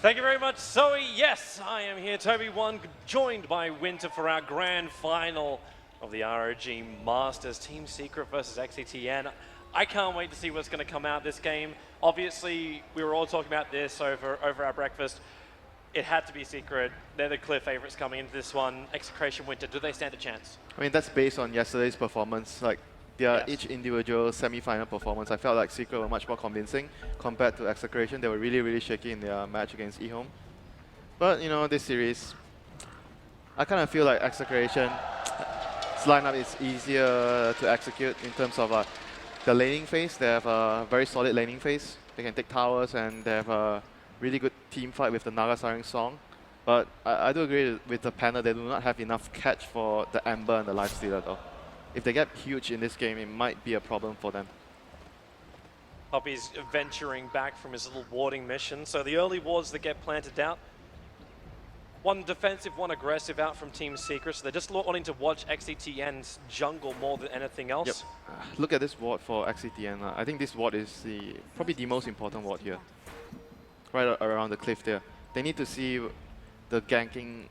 Thank you very much, Zoe. Yes, I am here, Toby1, joined by Winter for our grand final of the ROG Masters. Team Secret versus XCTN. I can't wait to see what's going to come out this game. Obviously, we were all talking about this over our breakfast. It had to be Secret. They're the clear favorites coming into this one. Execration, Winter, do they stand a chance? I mean, that's based on yesterday's performance. Like, their each individual semi-final performance, I felt like Secret were much more convincing compared to Execration. They were really, really shaky in their match against eHome. But, you know, this series, I kind of feel like Execration's lineup is easier to execute in terms of the laning phase. They have a very solid laning phase. They can take towers, and they have a really good team fight with the Naga Siren Song. But I do agree with the panel, they do not have enough catch for the Ember and the Lifestealer though. If they get huge in this game, it might be a problem for them. Puppey's venturing back from his little warding mission. So the early wards that get planted out. One defensive, one aggressive out from Team Secret. So they're just wanting to watch XCTN's jungle more than anything else. Yep. Look at this ward for XCTN. I think this ward is probably the most important ward here. Right around the cliff there. They need to see the ganking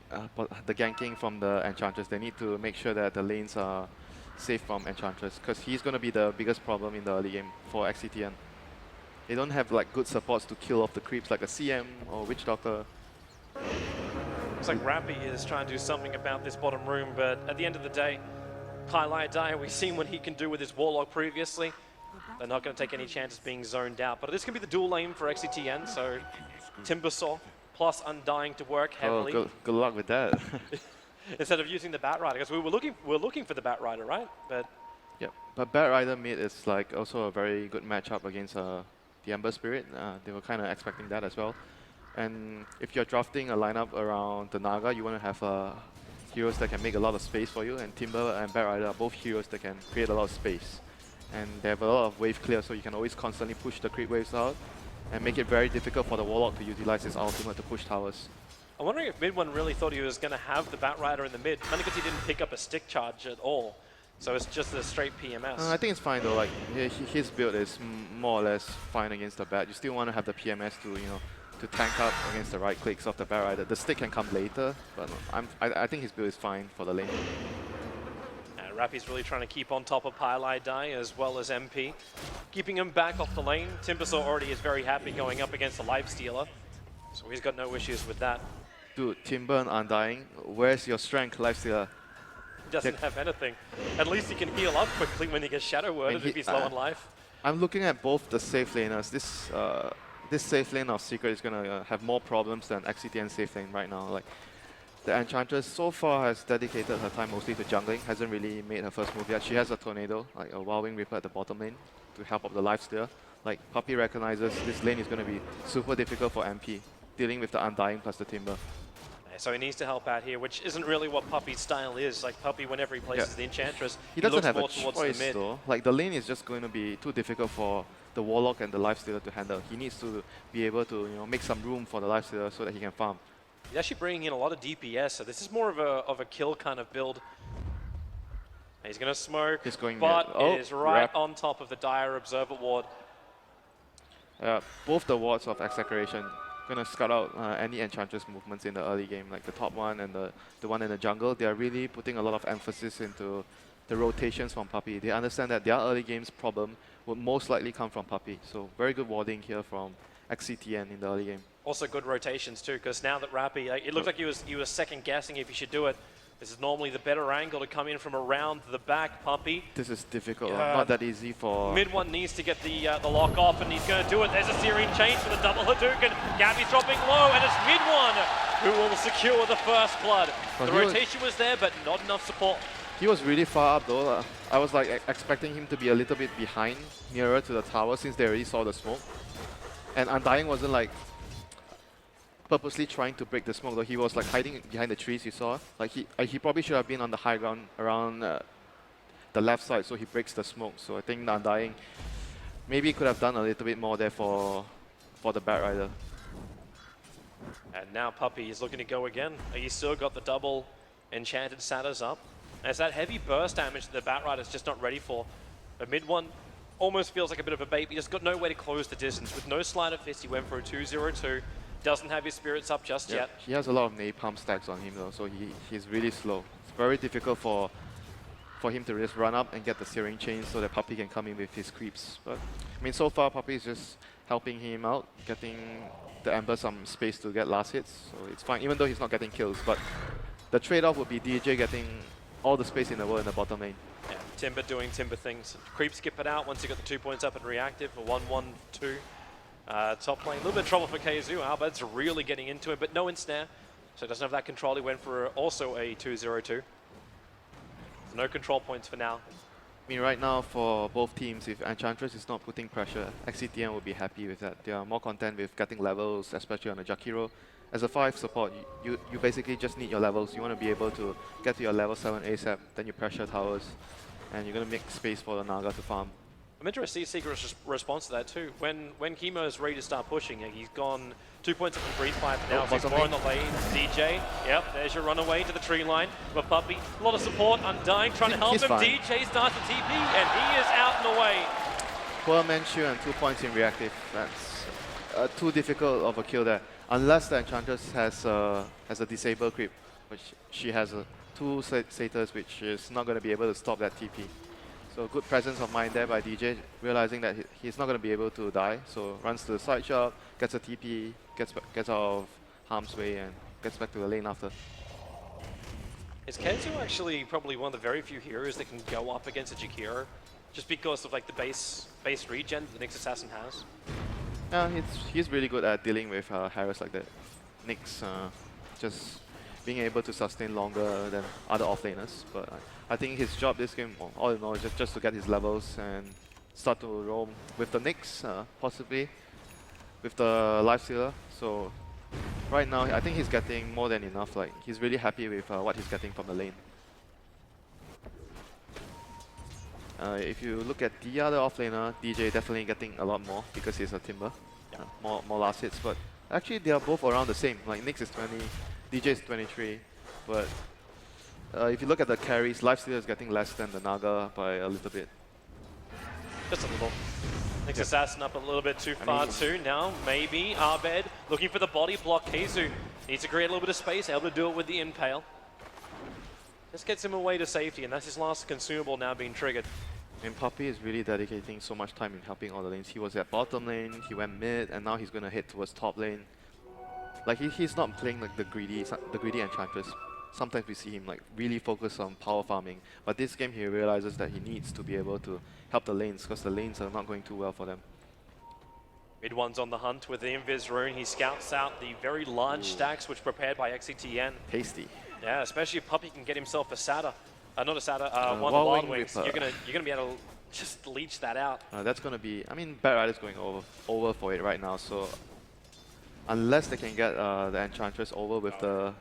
from the Enchantress. They need to make sure that the lanes are safe from Enchantress, because he's going to be the biggest problem in the early game for XCTN. They don't have like good supports to kill off the creeps like a CM or Witch Doctor. Looks like Rappy is trying to do something about this bottom room, but at the end of the day, KheZu, we've seen what he can do with his Warlock previously. They're not going to take any chances being zoned out, but this can be the dual lane for XCTN, so Timbersaw plus Undying to work heavily. Oh, good luck with that. Instead of using the Batrider, because we were looking for the Batrider, right? But yep, but Batrider mid is like also a very good matchup against the Ember Spirit. They were kind of expecting that as well. And if you're drafting a lineup around the Naga, you want to have heroes that can make a lot of space for you. And Timber and Batrider are both heroes that can create a lot of space. And they have a lot of wave clear, so you can always constantly push the creep waves out and make it very difficult for the Warlock to utilize his ultimate to push towers. I'm wondering if Mid1 really thought he was going to have the Batrider in the mid, mainly because he didn't pick up a stick charge at all. So it's just a straight PMS. I think it's fine though. Like his build is more or less fine against the Bat. You still want to have the PMS to to tank up against the right clicks of the Batrider. The stick can come later, but I think his build is fine for the lane. Rappy's really trying to keep on top of KheZu as well as MP, keeping him back off the lane. Timbersaw already is very happy going up against the Lifestealer, so he's got no issues with that. Dude, Timber and Undying, where's your strength, Lifestealer? He doesn't have anything. At least he can heal up quickly when he gets Shadow Worded if he's low on life. I'm looking at both the safe laners. This safe lane of Secret is going to have more problems than XCTN safe lane right now. Like, the Enchantress so far has dedicated her time mostly to jungling, hasn't really made her first move yet. She has a Tornado, like a Wild Wing Reaper at the bottom lane to help up the Lifestealer. Like, Puppey recognizes this lane is going to be super difficult for MP, dealing with the Undying plus the Timber. So he needs to help out here, which isn't really what Puppey's style is. Like, Puppey, whenever he places the Enchantress, he doesn't looks have more a towards choice the mid. though. Like, the lane is just going to be too difficult for the Warlock and the Lifestealer to handle. He needs to be able to make some room for the Lifestealer so that he can farm. He's actually bringing in a lot of DPS, so this is more of a kill kind of build. He's going to smoke, but it is right on top of the Dire Observer ward. Both the wards of Execration going to scout out any Enchantress movements in the early game, like the top one and the one in the jungle. They are really putting a lot of emphasis into the rotations from Puppey. They understand that their early game's problem would most likely come from Puppey. So very good warding here from XCTN in the early game. Also good rotations too, because now that Rappy, it looked like he was second guessing if he should do it. This is normally the better angle to come in from around the back, Puppey. This is difficult, not that easy for... Mid1 needs to get the lock off, and he's going to do it. There's a Searing Change for the double Hadouken. Gabby's dropping low, and it's Mid1 who will secure the first blood. The rotation was there, but not enough support. He was really far up though. I was like expecting him to be a little bit behind, nearer to the tower, since they already saw the smoke. And Undying wasn't like purposely trying to break the smoke though. He was like hiding behind the trees, you saw. Like he probably should have been on the high ground around the left side, so he breaks the smoke. So I think Undying maybe could have done a little bit more there for the Batrider. And now Puppey is looking to go again. He's still got the double Enchanted Satyrs up. As that heavy burst damage that the Batrider's just not ready for. But Mid1 almost feels like a bit of a bait. He just got no way to close the distance. With no Sleight of Fist, he went for a 2-0-2. Doesn't have his spirits up just yet. He has a lot of napalm stacks on him though, so he's really slow. It's very difficult for him to just run up and get the searing chain so that Puppey can come in with his creeps. But I mean, so far Puppey is just helping him out, getting the Ember some space to get last hits, so it's fine, even though he's not getting kills. But the trade-off would be DJ getting all the space in the world in the bottom lane. Yeah, Timber doing Timber things. Creep skip it out once you got the 2 points up and reactive for 1-1-2. Top lane, a little bit of trouble for KheZu. Albed's really getting into it, but no ensnare, so doesn't have that control. He went for also a 2-0-2. No control points for now. I mean, right now for both teams, if Enchantress is not putting pressure, XCTN will be happy with that. They are more content with getting levels, especially on the Jakiro. As a 5 support, you basically just need your levels. You want to be able to get to your level 7 ASAP, then you pressure towers, and you're going to make space for the Naga to farm. I'm interested to see Secret's response to that too. When Chemo is ready to start pushing, he's gone 2 points up from Breathe 5 now, so he's more in the lane. DJ, yep, there's your runaway to the tree line. But Puppey, a lot of support, Undying, trying to help him. Fine. DJ starts the TP, and he is out and away. Poor Manchu and 2 points in reactive. That's too difficult of a kill there. Unless the Enchantress has a disable creep, which she has 2 satyrs, which is not going to be able to stop that TP. So good presence of mind there by DJ, realizing that he's not going to be able to die. So runs to the side shop, gets a TP, gets out of harm's way, and gets back to the lane after. Is KheZu actually probably one of the very few heroes that can go up against a Jakiro, just because of like the base regen that the Nyx Assassin has? Yeah, he's really good at dealing with Harris like that. Nyx just being able to sustain longer than other offlaners, but I think his job this game, all in all, is just to get his levels and start to roam with the Nyx, possibly with the Lifestealer. So right now, I think he's getting more than enough. Like, he's really happy with what he's getting from the lane. If you look at the other offlaner, DJ definitely getting a lot more because he's a Timber, more last hits. But actually, they are both around the same. Like Nyx is 20, DJ is 23, but if you look at the carries, Lifestealer is getting less than the Naga by a little bit. Just a little. Nyx Assassin up a little bit too far too. Now, maybe Abed looking for the body block. KheZu needs to create a little bit of space, able to do it with the Impale. This gets him away to safety, and that's his last consumable now being triggered. And Puppey is really dedicating so much time in helping all the lanes. He was at bottom lane, he went mid, and now he's going to head towards top lane. Like he's not playing like the greedy Enchantress. Sometimes we see him like really focus on power farming, but this game he realizes that he needs to be able to help the lanes because the lanes are not going too well for them. Mid one's on the hunt with the Invis rune. He scouts out the very large stacks which prepared by XCTN. Tasty. Yeah, especially if Puppey can get himself a Sata. Not a Sata, one of the Wild Wings. You're gonna be able to just leech that out. That's gonna be, I mean, Bat Rider's going over for it right now, so unless they can get the Enchantress over with the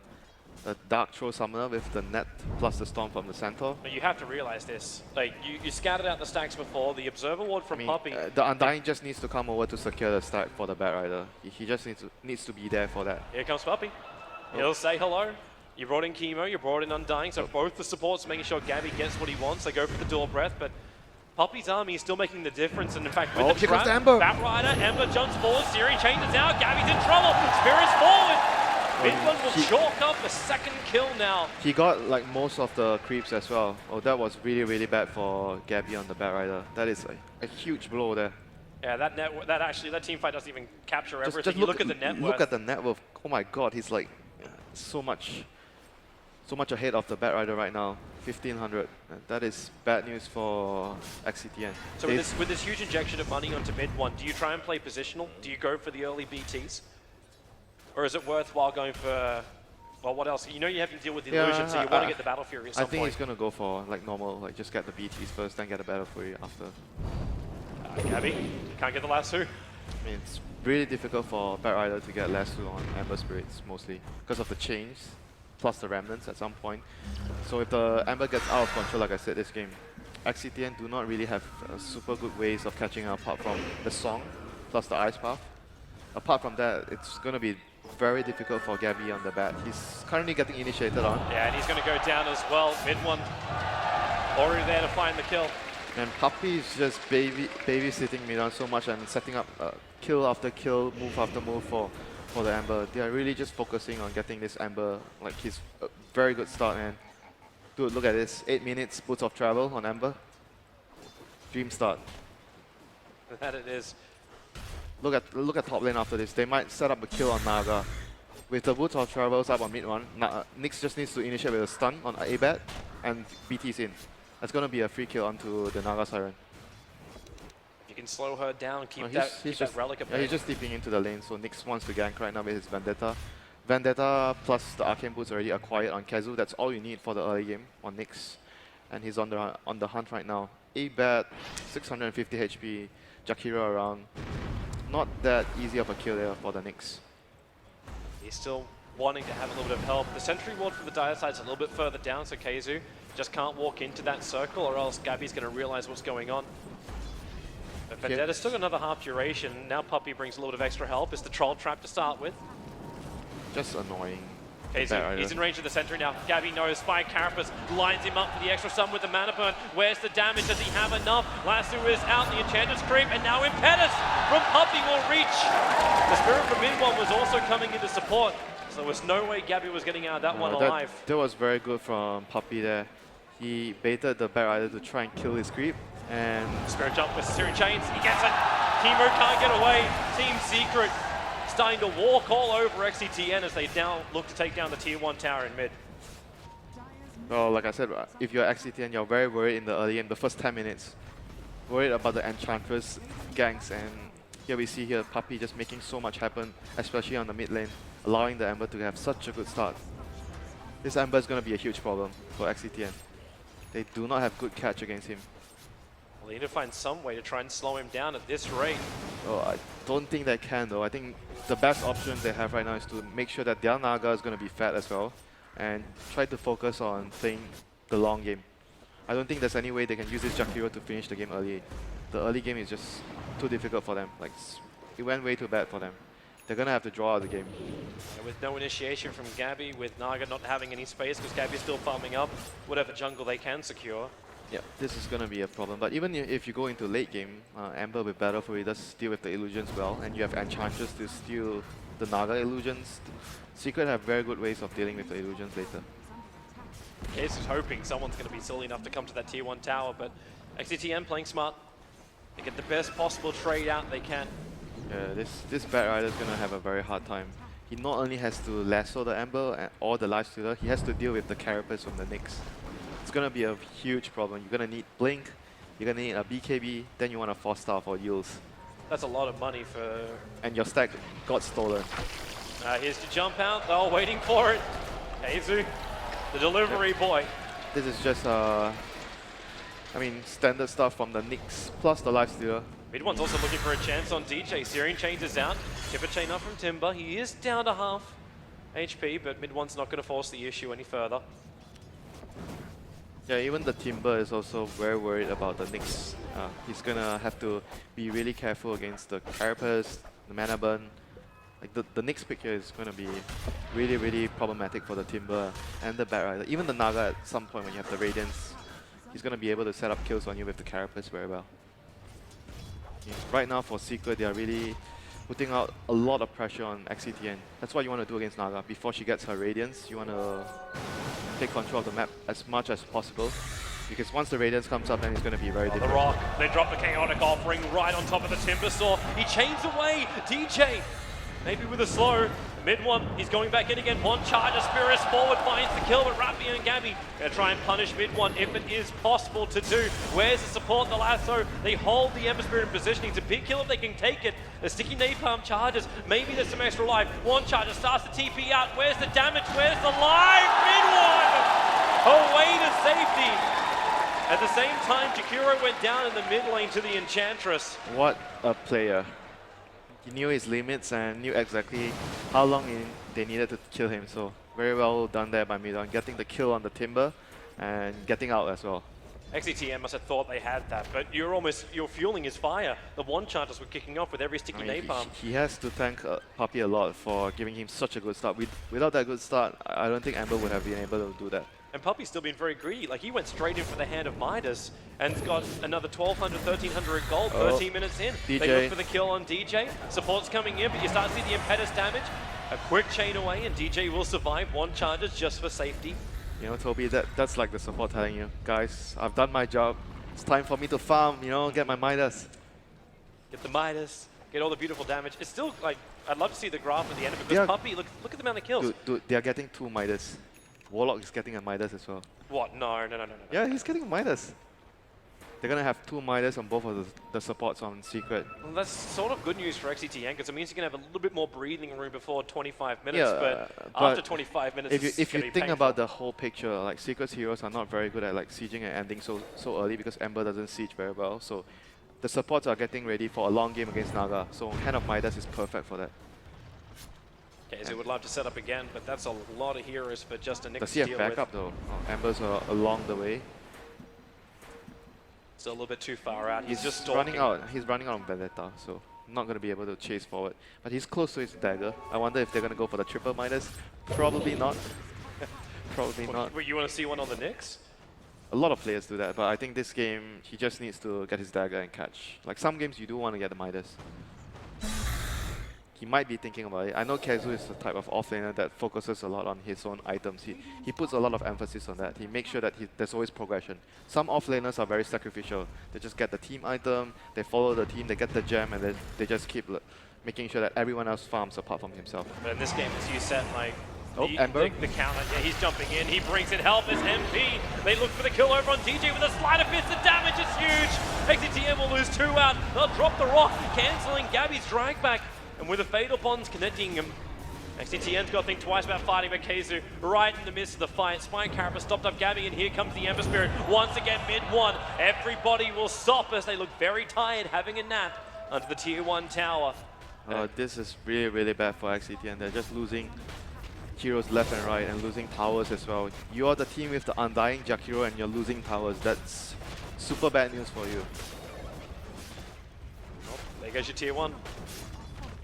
Dark Throw Summoner with the net plus the Storm from the Centaur. But you have to realize this. Like, you scouted out the stacks before, the Observer Ward from Puppey. The Undying just needs to come over to secure the stack for the Bat Rider. He just needs to be there for that. Here comes Puppey. He'll say hello. You brought in Chemo, you brought in Undying, so both the supports making sure Gabby gets what he wants. They go for the Door Breath, but Puppey's army is still making the difference, and in fact, with the trap, Bat Rider, Ember jumps forward, Siri changes out, Gabby's in trouble, Spirit's forward! Midland will chalk up the second kill now. He got like most of the creeps as well. Oh, that was really, really bad for Gabby on the Bat Rider. That is a huge blow there. Yeah, that team fight doesn't even capture everything. Just look at the net worth. Look at the net worth. Oh my god, he's like so much ahead of the Bat Rider right now. 1500. That is bad news for XCTN. So with this huge injection of money onto mid one, do you try and play positional? Do you go for the early BTs? Or is it worthwhile going for, well, what else? You know you have to deal with the illusion, so you want to get the Battle Fury at some point. I think he's going to go for like normal, like just get the BTs first, then get the Battle Fury after. Gabby, can't get the lasso. I mean, it's really difficult for Bat Rider to get lasso on Ember Spirits, mostly, because of the chains, plus the Remnants at some point. So if the Ember gets out of control, like I said, this game, XCTN do not really have super good ways of catching up apart from the Song, plus the Ice Path. Apart from that, it's going to be very difficult for Gabby on the bat. He's currently getting initiated on. Yeah, and he's going to go down as well. Mid one already there to find the kill. And Puppey is just babysitting mid on so much and setting up kill after kill, move after move for for the Ember. They are really just focusing on getting this Ember, like his very good start, man. Dude, look at this. 8 minutes, boots of travel on Ember. Dream start. That it is. Look at top lane after this. They might set up a kill on Naga. With the boots of travels up on mid one, Nyx just needs to initiate with a stun on A-Bat and BT's in. That's gonna be a free kill onto the Naga Siren. You can slow her down, keep that relic up there. He's just deeping into the lane, so Nyx wants to gank right now with his Vendetta. Vendetta plus the Arcane Boots already acquired on KheZu. That's all you need for the early game on Nyx. And he's on the hunt right now. A-Bat, 650 HP, Jakiro around. Not that easy of a kill there for the Nyx. He's still wanting to have a little bit of help. The sentry ward for the dire side's a little bit further down, so KheZu just can't walk into that circle, or else Gabby's going to realize what's going on. But Vendetta's still got another half duration. Now Puppey brings a little bit of extra help. It's the troll trap to start with. Just annoying. KheZu, he's in range of the sentry now. Gabby knows Spy Carapace lines him up for the extra stun with the mana burn. Where's the damage? Does he have enough? Lasso is out, the Enchantress creep, and now Impetus from Puppey will reach. The Spirit from mid-one was also coming into support, so there was no way Gabby was getting out of that one alive. That was very good from Puppey there. He baited the Bat Rider to try and kill his creep, and Spirit jump with Searing Chains, he gets it. Chemo can't get away. Team Secret starting to walk all over XCTN as they now look to take down the tier 1 tower in mid. Well, like I said, if you're XCTN, you're very worried in the early game, the first 10 minutes. Worried about the Enchantress ganks, and here we see here Puppey just making so much happen, especially on the mid lane, allowing the Ember to have such a good start. This Ember is going to be a huge problem for XCTN. They do not have good catch against him. Well, they need to find some way to try and slow him down at this rate. Oh, I don't think they can though. I think the best option they have right now is to make sure that their Naga is going to be fed as well and try to focus on playing the long game. I don't think there's any way they can use this Jakiro to finish the game early. The early game is just too difficult for them. Like, it went way too bad for them. They're going to have to draw out the game. And with no initiation from Gabby, with Naga not having any space because Gabby's still farming up whatever jungle they can secure. Yeah, this is going to be a problem. But even if you go into late game, Ember with Battle Fury does deal with the illusions well, and you have Enchantress to steal the Naga illusions. Secret have very good ways of dealing with the illusions later. KheZu's hoping someone's going to be silly enough to come to that tier 1 tower, but XCTN playing smart. They get the best possible trade out they can. Yeah, this Bat Rider is going to have a very hard time. He not only has to lasso the Ember or the Lifestealer, he has to deal with the Carapace from the Nyx. It's going to be a huge problem. You're going to need Blink, you're going to need a BKB, then you want a 4-star for Yules. That's a lot of money for... And your stack got stolen. Here's the jump out, they're all waiting for it. KheZu, the delivery boy. This is just, I mean, standard stuff from the Nyx plus the Lifestealer. Mid-one's also looking for a chance on DJ. Searing Chains is out. Tipper Chain up from Timber. He is down to half HP, but mid-one's not going to force the issue any further. Yeah, even the Timber is also very worried about the Nyx. He's going to have to be really careful against the Carapace, the Mana Burn. Like the Nyx pick here is going to be really, really problematic for the Timber and the Bat Rider. Even the Naga at some point when you have the Radiance, he's going to be able to set up kills on you with the Carapace very well. Right now for Secret, they are really putting out a lot of pressure on XCTN. That's what you want to do against Naga. Before she gets her Radiance, you want to take control of the map as much as possible. Because once the Radiance comes up, then it's going to be very difficult. The Rock, they drop the Chaotic Offering right on top of the Timber Saw. He chains away DJ. Maybe with a slow. Mid-one, he's going back in again. One charge, a Spirits forward finds the kill, but Rappi and Gabby gonna try and punish mid-one if it is possible to do. Where's the support? The lasso. They hold the Ember Spirit in positioning. It's a big kill if they can take it. The sticky napalm charges. Maybe there's some extra life. One charger starts to TP out. Where's the damage? Where's the life? Mid-one! Away to safety. At the same time, Jakiro went down in the mid lane to the Enchantress. What a player. He knew his limits and knew exactly how long they needed to kill him. So very well done there by mid-one, getting the kill on the Timber and getting out as well. XCTN must have thought they had that, but you're fueling his fire. The one charges were kicking off with every sticky napalm. He has to thank Puppey a lot for giving him such a good start. Without that good start, I don't think Ember would have been able to do that. And Puppey's still been very greedy. Like, he went straight in for the hand of Midas and got another 1,200, 1,300 gold 13 minutes in. DJ. They look for the kill on DJ. Support's coming in, but you start to see the impetus damage. A quick chain away, and DJ will survive. One charges just for safety. You know, Toby, that's like the support telling you, guys, I've done my job. It's time for me to farm, you know, get my Midas. Get the Midas, get all the beautiful damage. It's still, like, I'd love to see the graph at the end of it, because Puppey, look at the amount of kills. Dude, they are getting 2 Midas. Warlock is getting a Midas as well. What? No. Yeah, he's getting a Midas. They're going to have 2 Midas on both of the supports on Secret. Well, that's sort of good news for XCTN, because it means you can have a little bit more breathing room before 25 minutes, Yeah, but after 25 minutes, if you think think about the whole picture, like Secret's heroes are not very good at like sieging and ending so early because Ember doesn't siege very well. So the supports are getting ready for a long game against Naga. So Hand of Midas is perfect for that. KheZu would love to set up again, but that's a lot of heroes for just a Nick Does to he have deal backup with. though? Oh, Ember's along the way. Still a little bit too far out. He's just running stalking. out. He's running out on Vendetta, so not going to be able to chase forward. But he's close to his dagger. I wonder if they're going to go for the triple Midas. Probably not. Probably not. Wait, you want to see one on the Knicks? A lot of players do that, but I think this game he just needs to get his dagger and catch. Like some games you do want to get the Midas. He might be thinking about it. I know KheZu is the type of offlaner that focuses a lot on his own items. He puts a lot of emphasis on that. He makes sure that there's always progression. Some offlaners are very sacrificial. They just get the team item, they follow the team, they get the gem, and then they just keep making sure that everyone else farms apart from himself. But in this game, as you said, like, Ember? the counter, yeah, he's jumping in, he brings in help as MP. They look for the kill over on DJ with a sleight of fist. The damage is huge. XCTN will lose 2 out. They'll drop the rock, cancelling Gabby's drag back. And with the Fatal Bonds connecting him, XCTN's got to think twice about fighting, but KheZu right in the midst of the fight. Spine Carapace stopped up Gabby, and here comes the Ember Spirit. Once again, mid-1. Everybody will stop as they look very tired, having a nap under the Tier 1 tower. This is really, really bad for XCTN. They're just losing heroes left and right and losing towers as well. You are the team with the Undying Jakiro and you're losing towers. That's super bad news for you. Oh, there goes your Tier 1.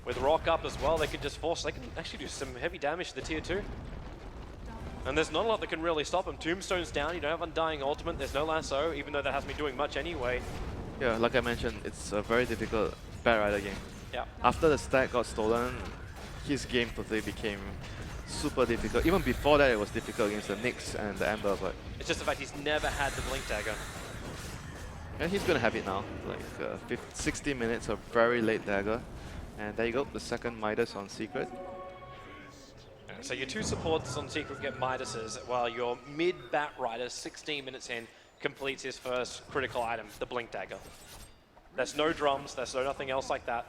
With Rock up as well, they can just force, they can actually do some heavy damage to the Tier 2. And there's not a lot that can really stop him. Tombstone's down, you don't have Undying Ultimate, there's no lasso, even though that hasn't been doing much anyway. Yeah, like I mentioned, it's a very difficult Bat Rider game. Yeah. After the stack got stolen, his game totally became super difficult. Even before that, it was difficult against the Knicks and the Ember, but... It's just the fact he's never had the Blink Dagger. And he's going to have it now. Like 60 minutes of very late dagger. And there you go, the second Midas on Secret. So your 2 supports on Secret get Midases, while your mid-Bat Rider, 16 minutes in, completes his first critical item, the Blink Dagger. There's no drums, there's no nothing else like that.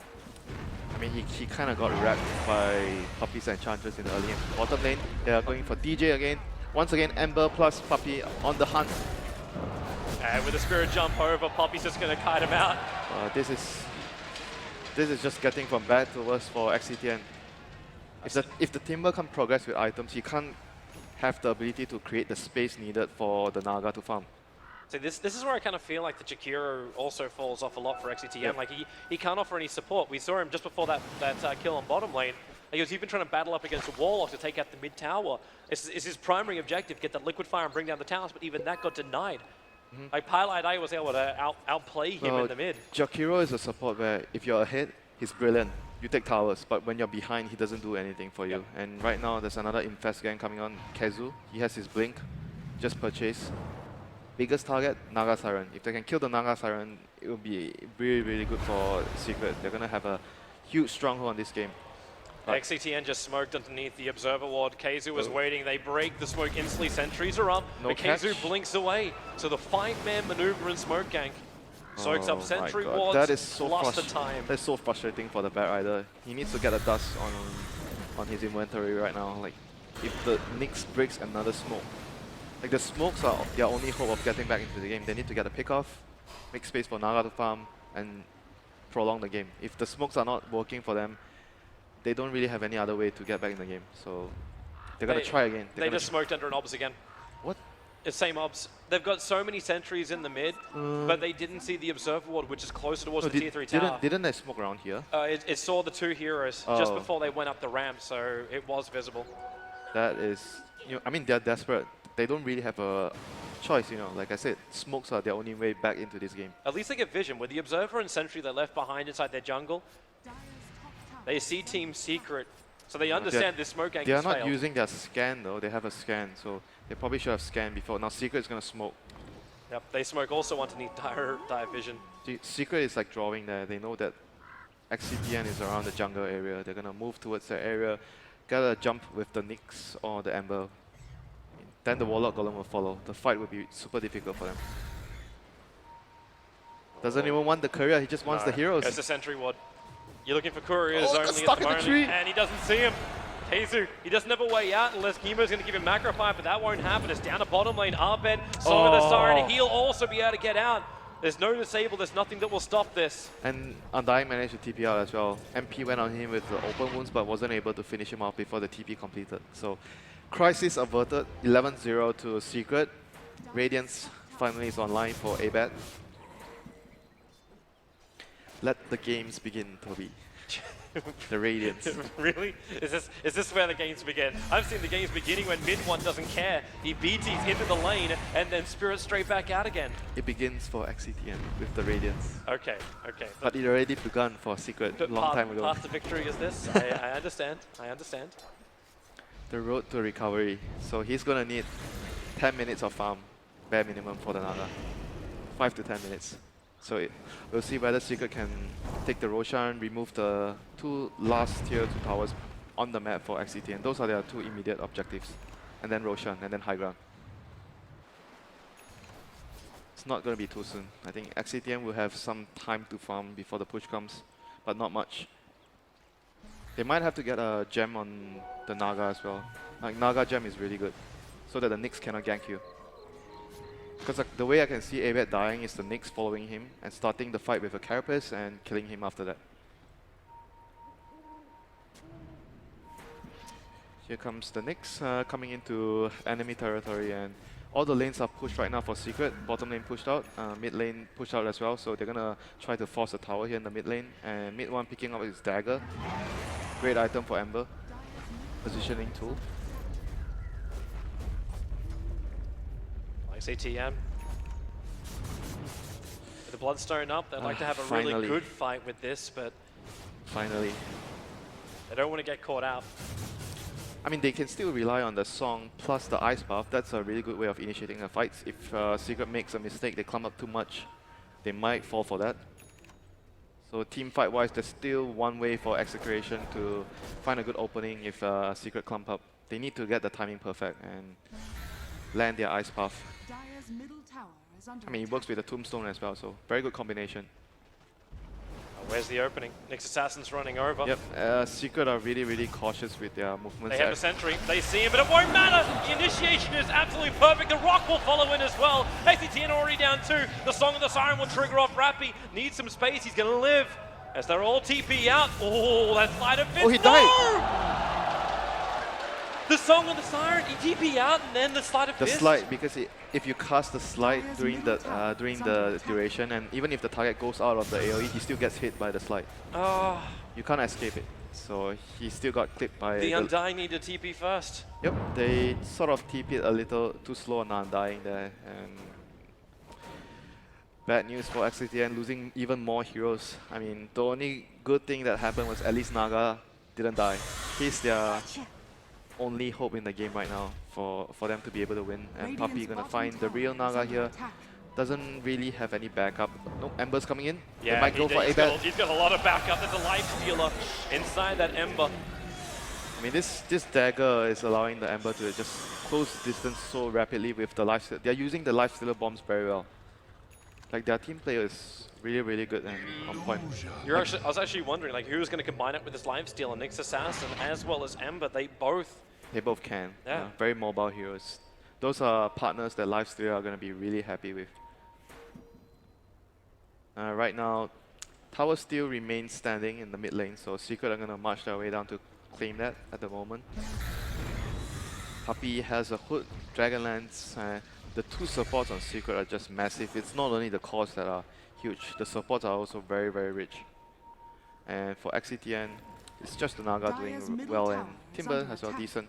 I mean, he kind of got wrapped by Puppeys and Enchantress in the early game. Bottom lane, they are going for DJ again. Once again, Ember plus Puppey on the hunt. And with a Spirit Jump over, Puppey's just going to kite him out. This is just getting from bad to worse for XCTN. If the Timber can't progress with items, he can't have the ability to create the space needed for the Naga to farm. So this is where I kind of feel like the Jakiro also falls off a lot for XCTN. Yep. Like he can't offer any support. We saw him just before that kill on bottom lane. He's even trying to battle up against a Warlock to take out the mid tower. It's his primary objective, get that Liquid Fire and bring down the towers, but even that got denied. Like Pilot A was able to outplay him in the mid. Jakiro is a support where if you're ahead, he's brilliant. You take towers, but when you're behind, he doesn't do anything for you. Yep. And right now, there's another Infest gang coming on, KheZu. He has his Blink, just purchase. Biggest target, Naga Siren. If they can kill the Naga Siren, it will be really, really good for Secret. They're going to have a huge stronghold on this game. XCTN just smoked underneath the Observer Ward. KheZu was waiting. They break the smoke instantly. Sentries are up, No but KheZu catch. blinks away. So the 5-man maneuver and smoke gank soaks up Sentry my God. Wards, That is so plus the time. That's so frustrating for the Bat Rider. He needs to get a dust on his inventory right now. Like, if the Nyx breaks another smoke, like the smokes are their only hope of getting back into the game. They need to get a pick off, make space for Naga to farm, and prolong the game. If the smokes are not working for them, they don't really have any other way to get back in the game. So they're gonna try again. They just smoked under an obs again. What? Same obs. They've got so many sentries in the mid, but they didn't see the observer ward, which is closer towards the tier 3 tower. Didn't they smoke around here? It saw the two heroes just before they went up the ramp, so it was visible. That is, I mean, they're desperate. They don't really have a choice, Like I said, smokes are their only way back into this game. At least they get vision. With the observer and sentry they left behind inside their jungle, they see Team Secret, so they understand this smoke gank They are has not failed. using their scan though. They have a scan, so they probably should have scanned before. Now Secret is gonna smoke. Yep, they smoke also underneath dire vision. Secret is like drawing there. They know that XCTN is around the jungle area. They're gonna move towards that area. Gotta jump with the Nyx or the Ember. Then the Warlock Golem will follow. The fight will be super difficult for them. Doesn't even want the courier, he just wants the heroes. There's the sentry ward. You're looking for couriers only at stuck the in the moment, tree. and he doesn't see him. KheZu, he doesn't have a way out unless Chemo's going to give him macro fire, but that won't happen. It's down to bottom lane. Arbed, Song of the Siren, he'll also be able to get out. There's no disable, there's nothing that will stop this. And Undying managed to TP out as well. MP went on him with the open wounds, but wasn't able to finish him off before the TP completed. So, crisis averted, 11-0 to Secret. Radiance finally is online for Abed. Let the games begin, Toby. The Radiance. Really? Is this where the games begin? I've seen the games beginning when mid one doesn't care. He BTs into the lane and then Spirit straight back out again. It begins for XCTN with the Radiance. Okay, okay. But it already begun for Secret a long time ago. Path to victory is this? I understand, I understand. The road to recovery. So he's gonna need 10 minutes of farm, bare minimum for the Naga. 5 to 10 minutes. So we'll see whether Secret can take the Roshan, remove the two last tier 2 towers on the map for XCTN. Those are their two immediate objectives. And then Roshan, and then high ground. It's not going to be too soon. I think XCTN will have some time to farm before the push comes, but not much. They might have to get a gem on the Naga as well. Like Naga gem is really good, so that the Nyx cannot gank you. Because the way I can see Abed dying is the Nyx following him and starting the fight with a Carapace and killing him after that. Here comes the Nyx coming into enemy territory, and all the lanes are pushed right now for Secret. Bottom lane pushed out, mid lane pushed out as well, so they're gonna try to force a tower here in the mid lane. And mid one picking up his dagger. Great item for Ember. Positioning tool. XCTN. With the Bloodstone up, they'd like to have a finally. really good fight with this, but Finally. they don't want to get caught out. I mean, they can still rely on the Song plus the Ice Buff. That's a really good way of initiating a fight. If Secret makes a mistake, they clump up too much, they might fall for that. So team fight wise, there's still one way for Execration to find a good opening if Secret clump up. They need to get the timing perfect and land their Ice Buff. I mean, it works with the Tombstone as well, so very good combination. Where's the opening? Nyx Assassin's running over. Yep, Secret are really, really cautious with their movements. They have a sentry, they see him, but it won't matter! The initiation is absolutely perfect, the Rock will follow in as well. XCTN already down 2, the Song of the Siren will trigger off Rappy, needs some space, he's gonna live. As they're all TP out, oh, that Sleight of Fist, he died! The Song of the Siren, he TP out and then the Sleight of Fist. The slide, because if you cast the slide during the duration, and even if the target goes out of the AoE, he still gets hit by the slide. You can't escape it. So he still got clipped by the Undying need to TP first. Yep, they sort of TP'd a little too slow on Undying there, and bad news for XCTN, losing even more heroes. I mean, the only good thing that happened was at least Naga didn't die. He's their only hope in the game right now for them to be able to win. And Puppey gonna find the real Naga here. Doesn't really have any backup. Nope, Ember's coming in. Yeah, they might go for Abed. He's got a lot of backup. There's a life stealer inside that Ember. I mean, this dagger is allowing the Ember to just close distance so rapidly with the life. They're using the life stealer bombs very well. Like, their team player is really, really good and on point. I was actually wondering, like, who's going to combine it with this life steal and Nyx Assassin as well as Ember. They both can. Yeah. Very mobile heroes. Those are partners that Lifesteal are going to be really happy with. Right now, Tower still remains standing in the mid lane, so Secret are going to march their way down to claim that at the moment. Puppey has a Hood, Dragonlance, the two supports on Secret are just massive. It's not only the cores that are huge, the supports are also very, very rich. And for XCTN, it's just the Naga doing well, and Timber as well decent.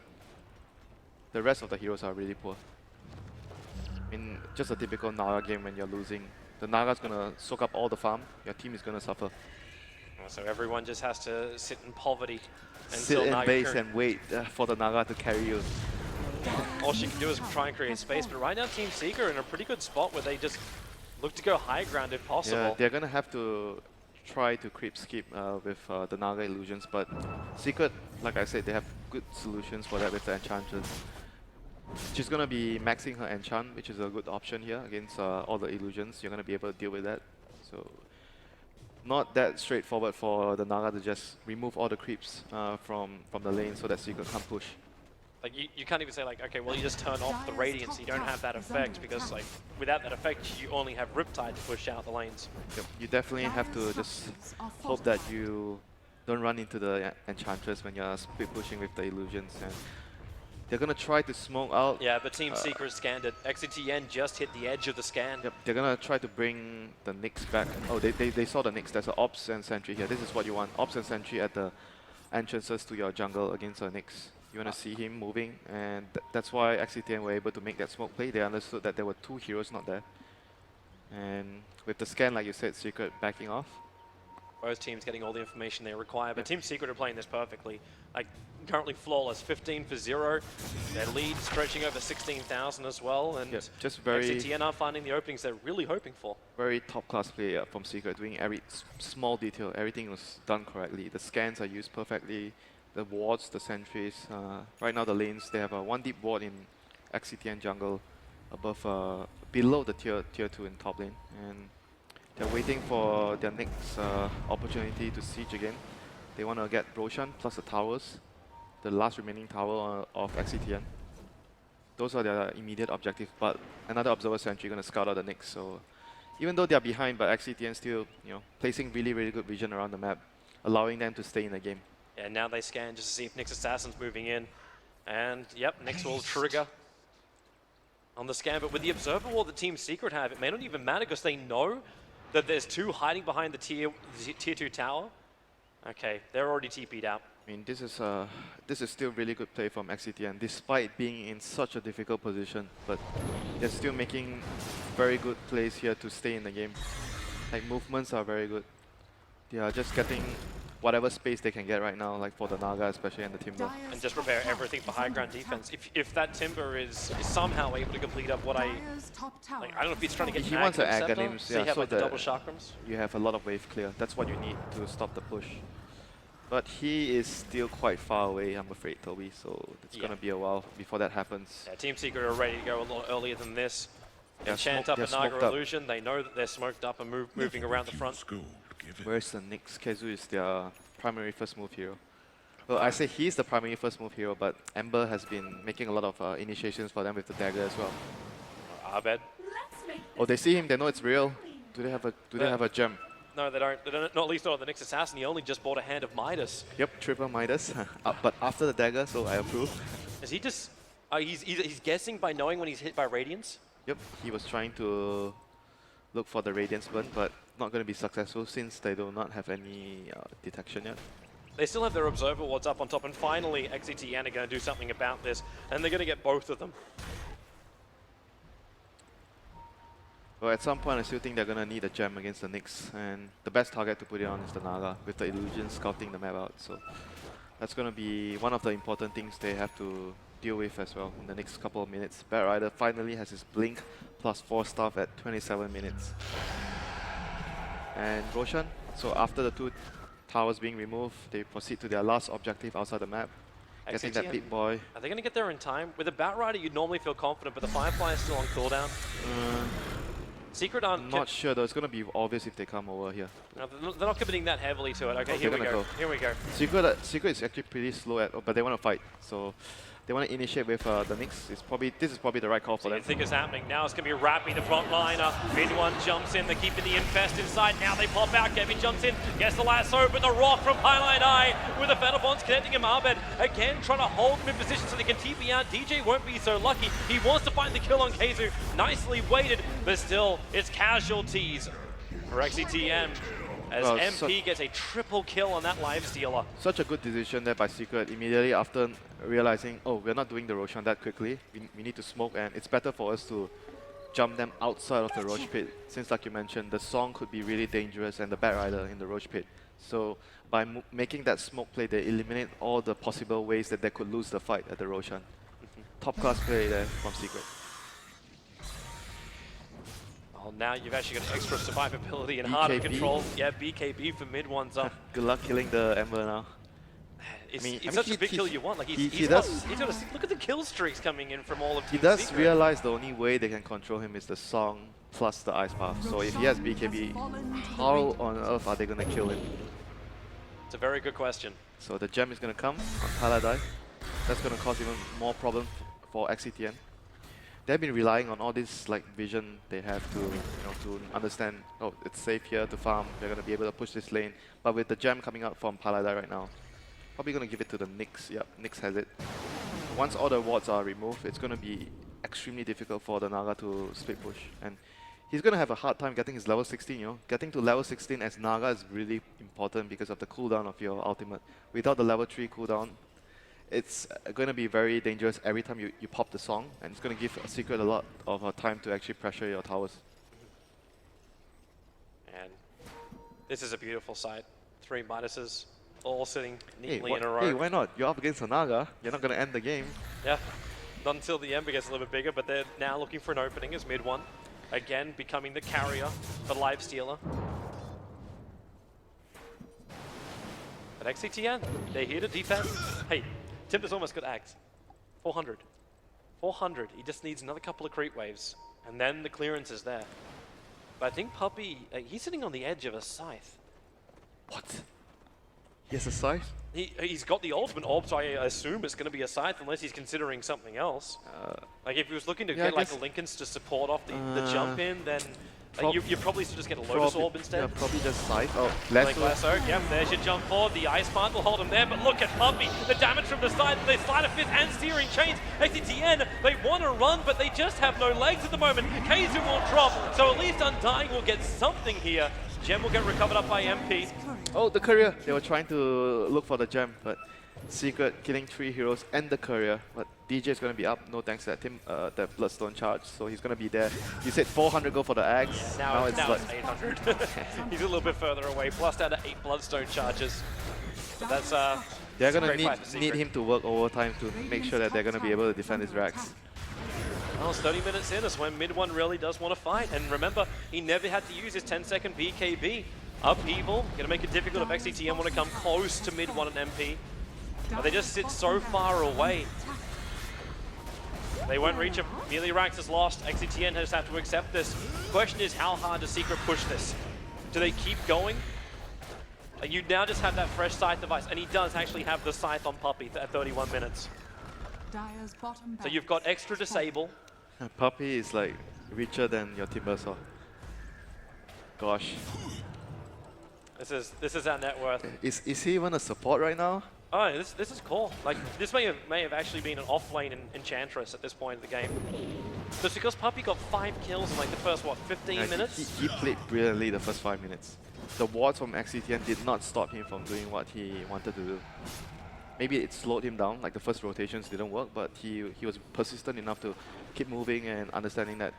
The rest of the heroes are really poor. I mean, just a typical Naga game when you're losing. The Naga's gonna soak up all the farm, your team is gonna suffer. So everyone just has to sit in poverty sit until in base and wait for the Naga to carry you. All she can do is try and create space, but right now Team Seeker are in a pretty good spot where they just look to go high ground if possible. Yeah, they're gonna have to try to creep skip with the Naga illusions, but Secret, like I said, they have good solutions for that with the Enchantress. She's gonna be maxing her enchant, which is a good option here against all the illusions. You're gonna be able to deal with that. So not that straightforward for the Naga to just remove all the creeps from the lane so that Secret can't push. Like you can't even say like, okay, well you just turn off the Radiance, you don't have that effect, because like without that effect you only have Riptide to push out the lanes. Yep. You definitely have to just hope that you don't run into the Enchantress when you're split pushing with the illusions. And they're gonna try to smoke out. Yeah, but Team Secret scanned it. XCTN just hit the edge of the scan. Yep, they're gonna try to bring the Nyx back. Oh, they saw the Nyx. There's an Ops and Sentry here. This is what you want. Ops and Sentry at the entrances to your jungle against a Nyx. You want to see him moving, and that's why XCTN were able to make that smoke play. They understood that there were two heroes not there. And with the scan, like you said, Secret backing off. Both teams getting all the information they require, but Team Secret are playing this perfectly. Like, currently flawless, 15 for 0. Their lead stretching over 16,000 as well, and just very XCTN are finding the openings they're really hoping for. Very top class play from Secret, doing every small detail. Everything was done correctly. The scans are used perfectly. The wards, the sentries. Right now the lanes, they have a one deep ward in XCTN jungle above, below the tier 2 in top lane, and they're waiting for their next opportunity to siege again. They want to get Roshan plus the towers, the last remaining tower of XCTN. Those are their immediate objective, but another observer sentry going to scout out the Nyx. So even though they're behind, but XCTN still, placing really, really good vision around the map, allowing them to stay in the game. Yeah, now they scan just to see if Nyx Assassin's moving in. And yep, Nyx will trigger on the scan. But with the Observer Wall that Team Secret have, it may not even matter because they know that there's two hiding behind the tier 2 tower. Okay, they're already TP'd out. I mean, this is still really good play from XCTN, despite being in such a difficult position. But they're still making very good plays here to stay in the game. Like, movements are very good. They are just getting whatever space they can get right now, like for the Naga especially and the Timber. And just prepare everything for high ground defense. If that Timber is somehow able to complete up what I don't know if he's trying to get he wants to Aghanim, so you have like the double chakrams. You have a lot of wave clear. That's what you need to stop the push. But he is still quite far away, I'm afraid, Toby, so it's gonna be a while before that happens. Yeah, Team Secret are ready to go a lot earlier than this. They chant up a Naga illusion, they know that they're smoked up and moving around the front. Where's the Nyx? KheZu is their primary first move hero. Well, I say he's the primary first move hero, but Ember has been making a lot of initiations for them with the dagger as well. Abed. Oh, they see him, they know it's real. Do they have a gem? No, they don't. They don't. Not at least on the Nyx Assassin. He only just bought a hand of Midas. Yep, triple Midas. But after the dagger, so I approve. Is he just? He's guessing by knowing when he's hit by Radiance. Yep, he was trying to look for the Radiance burn, but not going to be successful since they do not have any detection yet. They still have their Observer Wards up on top, and finally XCTN are going to do something about this, and they're going to get both of them. Well, at some point I still think they're going to need a gem against the Nyx, and the best target to put it on is the Naga, with the illusion scouting the map out. So that's going to be one of the important things they have to deal with as well in the next couple of minutes. Bad Rider finally has his blink plus 4 stuff at 27 minutes. And Roshan, so after the 2 towers being removed, they proceed to their last objective outside the map. Getting that big boy. Are they going to get there in time? With a Bat Rider, you'd normally feel confident, but the Firefly is still on cooldown. Secret aren't... Not sure though, it's going to be obvious if they come over here. No, they're not committing that heavily to it. Okay, here we go. Here we go. Secret is actually pretty slow at, but they want to fight. So they want to initiate with the Knicks. This is probably the right call for them. I think it's happening. Now it's going to be Rappy, the front liner. Mid-one jumps in. They're keeping the infest inside. Now they pop out. Kevin jumps in. Gets the lasso, but the rock from Highlight Eye with the Feather Bonds connecting him. Abed again trying to hold him in position so they can TP out. DJ won't be so lucky. He wants to find the kill on KheZu. Nicely weighted, but still, it's casualties for XCTN. As MP gets a triple kill on that live stealer. Such a good decision there by Secret immediately after realizing, oh, we're not doing the Roshan that quickly. We need to smoke, and it's better for us to jump them outside of the Roche pit. Since, like you mentioned, the Song could be really dangerous and the Bat Rider in the Roche pit. So by making that smoke play, they eliminate all the possible ways that they could lose the fight at the Roshan. Top class play there from Secret. Well, now you've actually got extra survivability and harder control. Yeah, BKB for mid one's up. Good luck killing the Ember now. It's such a big kill you want. Like he's got look at the kill streaks coming in from all of Team Secret. He does Secret. realize the only way they can control him is the Song plus the Ice Path. So if he has BKB, how on earth are they going to kill him? It's a very good question. So the gem is going to come on Paladai. That's going to cause even more problem for XCTN. They've been relying on all this like vision they have to, to understand, oh, it's safe here to farm. They're going to be able to push this lane. But with the gem coming out from Paladai right now, probably going to give it to the Nyx. Yep, Nyx has it. Once all the wards are removed, it's going to be extremely difficult for the Naga to split push. And he's going to have a hard time getting his level 16, Getting to level 16 as Naga is really important because of the cooldown of your ultimate. Without the level 3 cooldown, it's going to be very dangerous every time you pop the Song, and it's going to give a Secret a lot of time to actually pressure your towers. And this is a beautiful sight. 3 Midases all sitting neatly in a row. Hey, why not? You're up against a Naga. You're not going to end the game. Yeah, not until the Ember gets a little bit bigger, but they're now looking for an opening as mid one. Again, becoming the carrier for Live Stealer. But XCTN, they're here to defend. Hey, Timber's almost got Axe. 400. 400. He just needs another couple of creep waves, and then the clearance is there. But I think Puppey, he's sitting on the edge of a scythe. What? He has a scythe? He's got the ultimate orb, so I assume it's going to be a scythe unless he's considering something else. Like if he was looking to get like a Linken's to support off the jump in, then you probably should just get a Lotus Orb instead. Yeah, probably just scythe. Oh, Lasso. Yep, there's your jump forward. The Ice Part will hold him there, but look at Puppey. The damage from the side, they slide a fifth and steering chains. XCTN, they want to run, but they just have no legs at the moment. KheZu will drop, so at least Undying will get something here. Gem will get recovered up by MP. Oh, the courier. They were trying to look for the gem, but Secret killing 3 heroes and the courier. But DJ is going to be up, no thanks to that Bloodstone charge, so he's going to be there. You said 400 go for the axe. Yeah, now it's 800. He's a little bit further away, plus down to 8 Bloodstone charges. But that's they're going to need him to work overtime to make sure that they're going to be able to defend his racks. Well, it's 30 minutes in, is when mid one really does want to fight. And remember, he never had to use his 10-second BKB. Upheaval, going to make it difficult if XCTN want to come close to mid one and MP. But they just sit so far away. They won't reach him. Melee Rax is lost. XCTN just have to accept this. Question is, how hard does Secret push this? Do they keep going? You now just have that fresh Scythe device, and he does actually have the Scythe on Puppey at 31 minutes. So you've got extra disable. Puppey is like richer than your Timbersaw. Gosh. This is our net worth. Is he even a support right now? Oh, this is cool. Like this may have actually been an Offlane Enchantress at this point in the game. Just because Puppey got 5 kills in like the first 15 minutes. He played brilliantly the first 5 minutes. The wards from XCTN did not stop him from doing what he wanted to do. Maybe it slowed him down, like the first rotations didn't work, but he was persistent enough to keep moving and understanding that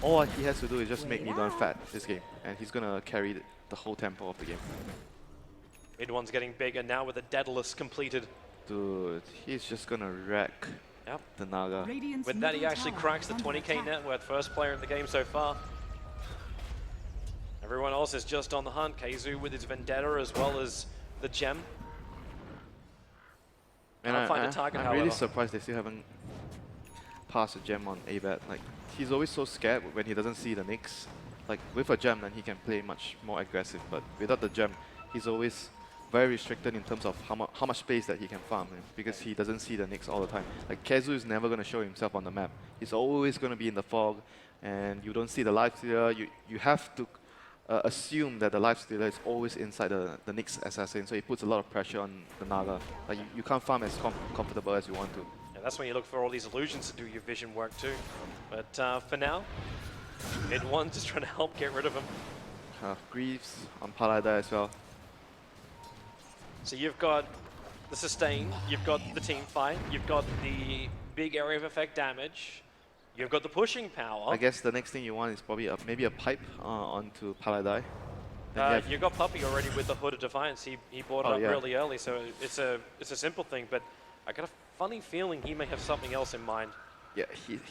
all he has to do is just make Nidon fat this game, and he's gonna carry the whole tempo of the game. Mid one's getting bigger now with the Daedalus completed. Dude, he's just gonna wreck the Naga. With that, he actually cracks the 20k net worth, first player in the game so far. Everyone else is just on the hunt. KheZu with his Vendetta as well as the gem. And I'm really surprised they still haven't passed a gem on Abed. Like, he's always so scared when he doesn't see the Nyx. Like, with a gem, then he can play much more aggressive. But without the gem, he's always very restricted in terms of how much space that he can farm, because he doesn't see the Nyx all the time. Like KheZu is never going to show himself on the map. He's always going to be in the fog, and you don't see the lifestealer. You have to assume that the lifestealer is always inside the Nyx assassin, so it puts a lot of pressure on the Naga. Like you can't farm as comfortable as you want to. Yeah, that's when you look for all these illusions to do your vision work too. But for now, mid one just trying to help get rid of him. Greaves on Paladai as well. So you've got the sustain, you've got the team fight, you've got the big area of effect damage, you've got the pushing power. I guess the next thing you want is probably maybe a pipe onto Paladai. You've got Puppey already with the Hood of Defiance. He bought it up really early, so it's a simple thing, but I got a funny feeling he may have something else in mind. Yeah,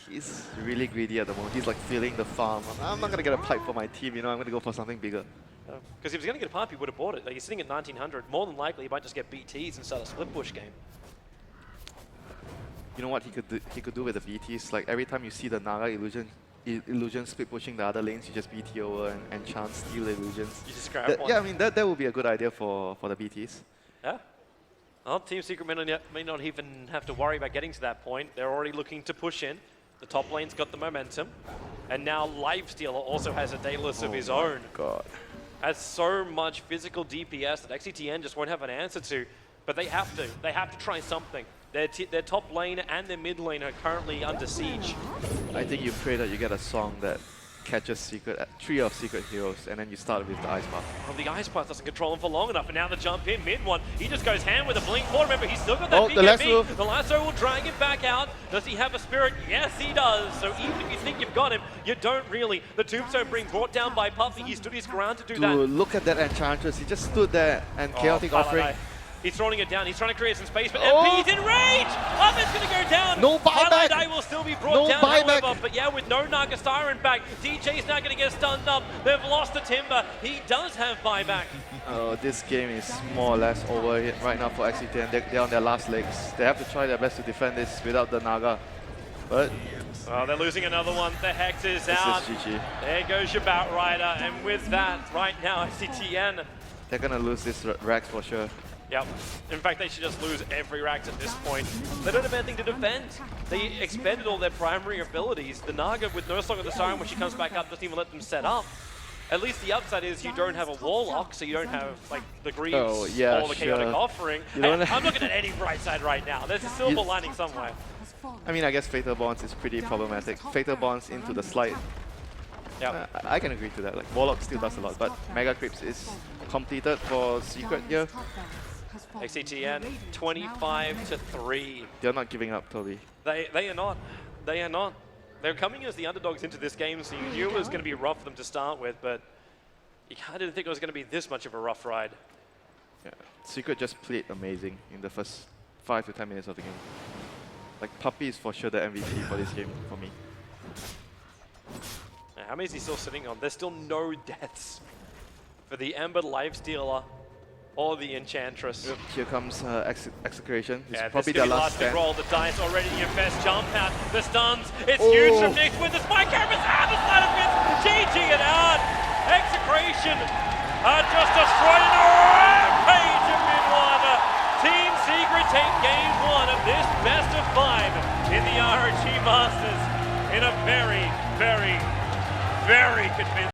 he's really greedy at the moment. He's like feeling the farm. I'm not going to get a pipe for my team, you know, I'm going to go for something bigger. Because if he was going to get a pipe, he would have bought it. Like, he's sitting at 1900. More than likely, he might just get BTs and start a split push game. You know what he could do with the BTs? Like every time you see the Naga illusion split pushing the other lanes, you just BT over and chance steal illusions. You just grab one. Yeah, I mean that would be a good idea for the BTs. Yeah. Well, Team Secret may not even have to worry about getting to that point. They're already looking to push in. The top lane's got the momentum. And now Lifestealer also has a Daedalus of his own. God. Has so much physical DPS that XCTN just won't have an answer to, but they have to. They have to try something. Their top lane and their mid lane are currently under siege. I think you pray that you get a song that catches three of Secret Heroes, and then you start with the Ice Path. Well, the Ice Path doesn't control him for long enough, and now the jump in mid one. He just goes hand with a blink forward. Remember, he's still got that big the lasso. The lasso will drag him back out. Does he have a spirit? Yes, he does. So even if you think you've got him, you don't really. The Tombstone being brought down by Puppey. He stood his ground to do that. Look at that Enchantress. He just stood there and Chaotic Offering. He's throwing it down. He's trying to create some space, but MP's in range! It's going to go down. No buyback! Paladai will still be brought down, however, but yeah, with no Naga Siren back, DJ's now going to get stunned up. They've lost the Timber. He does have buyback. Oh, this game is more or less over right now for XCTN. They're on their last legs. They have to try their best to defend this without the Naga. But well, they're losing another one. The Hex is out. This is GG. There goes your Batrider, and with that, right now, XCTN. They're going to lose this Rax for sure. Yep. In fact, they should just lose every Rax at this point. They don't have anything to defend. They expended all their primary abilities. The Naga with no Song of the Siren when she comes back up doesn't even let them set up. At least the upside is you don't have a Warlock, so you don't have like the Greaves or the Chaotic Offering. I'm looking at any bright side right now. There's a silver lining somewhere. I mean, I guess Fatal Bonds is pretty problematic. Fatal Bonds into the slide. Yeah, I can agree to that. Like Warlock still does a lot, but Mega Creeps is completed for Secret here. XCTN 25-3. They're not giving up, Toby. They are not. They are not. They're coming as the underdogs into this game, so you knew it was going to be rough for them to start with, but you kind of didn't think it was going to be this much of a rough ride. Yeah. Secret just played amazing in the first 5 to 10 minutes of the game. Like Puppey is for sure the MVP for this game for me. Now, how many is he still sitting on? There's still no deaths for the Ember Lifestealer or the Enchantress. Here comes Execration. It's yeah, probably their last stand. Roll the dice already. Your best jump out. The stuns. It's huge from Nyx with the spike cameras. The side of it. GG it out. Execration are just destroyed in a rampage of mid-one. Team Secret take game 1 of this best of 5 in the ROG Masters in a very, very, very convincing.